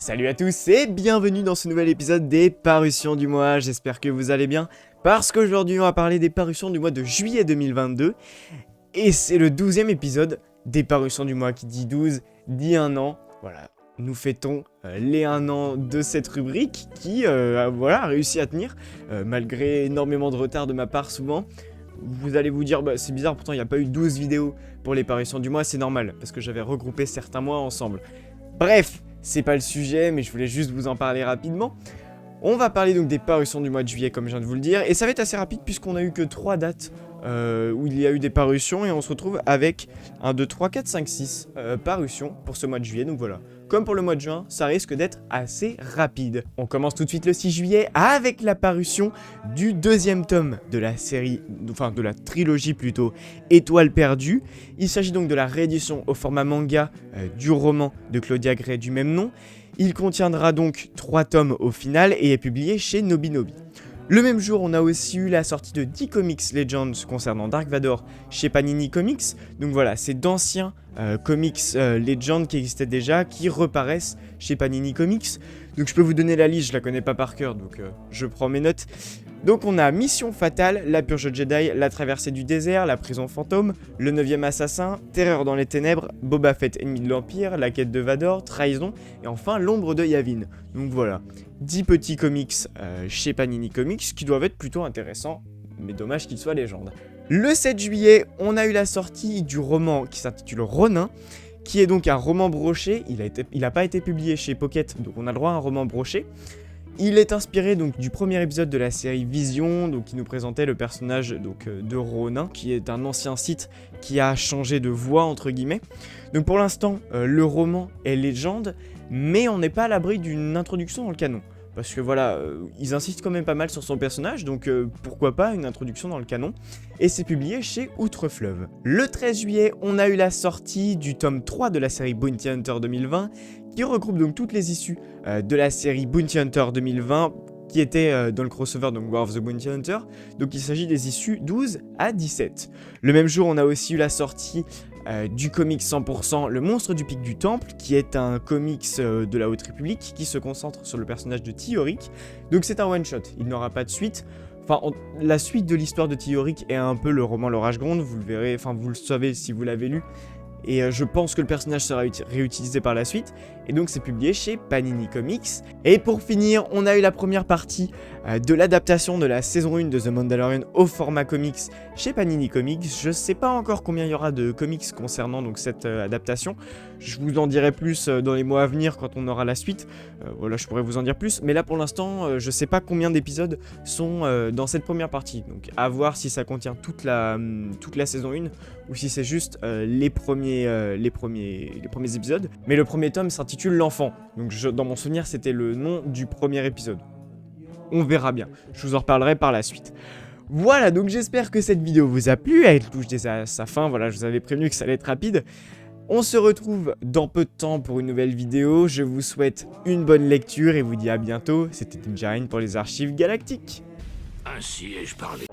Salut à tous et bienvenue dans ce nouvel épisode des parutions du mois, j'espère que vous allez bien, parce qu'aujourd'hui on va parler des parutions du mois de juillet 2022, et c'est le 12e épisode des parutions du mois, qui dit 12, dit un an, voilà, nous fêtons les 1 an de cette rubrique qui a réussi à tenir, malgré énormément de retard de ma part souvent. Vous allez vous dire, c'est bizarre, pourtant il n'y a pas eu 12 vidéos pour les parutions du mois, c'est normal, parce que j'avais regroupé certains mois ensemble. Bref, c'est pas le sujet, mais je voulais juste vous en parler rapidement. On va parler donc des parutions du mois de juillet, comme je viens de vous le dire, et ça va être assez rapide puisqu'on a eu que 3 dates où il y a eu des parutions, et on se retrouve avec 1, 2, 3, 4, 5, 6 parutions pour ce mois de juillet, donc voilà. Comme pour le mois de juin, ça risque d'être assez rapide. On commence tout de suite le 6 juillet avec la parution du 2e tome de la série, enfin de la trilogie plutôt, Étoile perdue. Il s'agit donc de la réédition au format manga du roman de Claudia Gray du même nom. Il contiendra donc 3 tomes au final et est publié chez Nobinobi. Le même jour, on a aussi eu la sortie de 10 Comics Legends concernant Dark Vador chez Panini Comics. Donc voilà, c'est d'anciens Comics Legends qui existaient déjà, qui reparaissent chez Panini Comics. Donc je peux vous donner la liste, je la connais pas par cœur, donc je prends mes notes. Donc on a Mission Fatale, La Purge Jedi, La Traversée du Désert, La Prison Fantôme, Le 9e Assassin, Terreur dans les Ténèbres, Boba Fett Ennemi de l'Empire, La Quête de Vador, Trahison, et enfin L'Ombre de Yavin. Donc voilà, 10 petits comics chez Panini Comics qui doivent être plutôt intéressants, mais dommage qu'ils soient légendes. Le 7 juillet, on a eu la sortie du roman qui s'intitule Ronin, qui est donc un roman broché. Il n'a pas été publié chez Pocket, donc on a le droit à un roman broché. Il est inspiré donc du premier épisode de la série Vision, donc qui nous présentait le personnage de Ronin, qui est un ancien Sith qui a changé de voix entre guillemets. Donc pour l'instant, le roman est légende, mais on n'est pas à l'abri d'une introduction dans le canon. Parce que voilà, ils insistent quand même pas mal sur son personnage, donc pourquoi pas une introduction dans le canon. Et c'est publié chez Outre-Fleuve. Le 13 juillet, on a eu la sortie du tome 3 de la série Bounty Hunter 2020, qui regroupe donc toutes les issues de la série Bounty Hunter 2020, qui était dans le crossover donc War of the Bounty Hunter. Donc il s'agit des issues 12 à 17. Le même jour, on a aussi eu la sortie du comic 100% Le Monstre du Pic du Temple, qui est un comics de la Haute République qui se concentre sur le personnage de Théoric. Donc c'est un one-shot, il n'aura pas de suite. Enfin, la suite de l'histoire de Théoric est un peu le roman L'Orage Gronde, vous le verrez, enfin vous le savez si vous l'avez lu. Et je pense que le personnage sera réutilisé par la suite. Et donc c'est publié chez Panini Comics. Et pour finir, on a eu la première partie de l'adaptation de la saison 1 de The Mandalorian au format comics chez Panini Comics. Je sais pas encore combien il y aura de comics concernant donc cette adaptation. Je vous en dirai plus dans les mois à venir quand on aura la suite. Voilà, je pourrais vous en dire plus. Mais là pour l'instant, je sais pas combien d'épisodes sont dans cette première partie. Donc à voir si ça contient toute la saison 1 ou si c'est juste les premiers épisodes. Mais le premier tome s'intitule L'Enfant. Donc dans mon souvenir, c'était le nom du premier épisode. On verra bien. Je vous en reparlerai par la suite. Voilà, donc j'espère que cette vidéo vous a plu. Elle touche déjà à sa fin. Voilà, je vous avais prévenu que ça allait être rapide. On se retrouve dans peu de temps pour une nouvelle vidéo. Je vous souhaite une bonne lecture et vous dis à bientôt. C'était Ninja pour les Archives Galactiques. Ainsi ai-je parlé.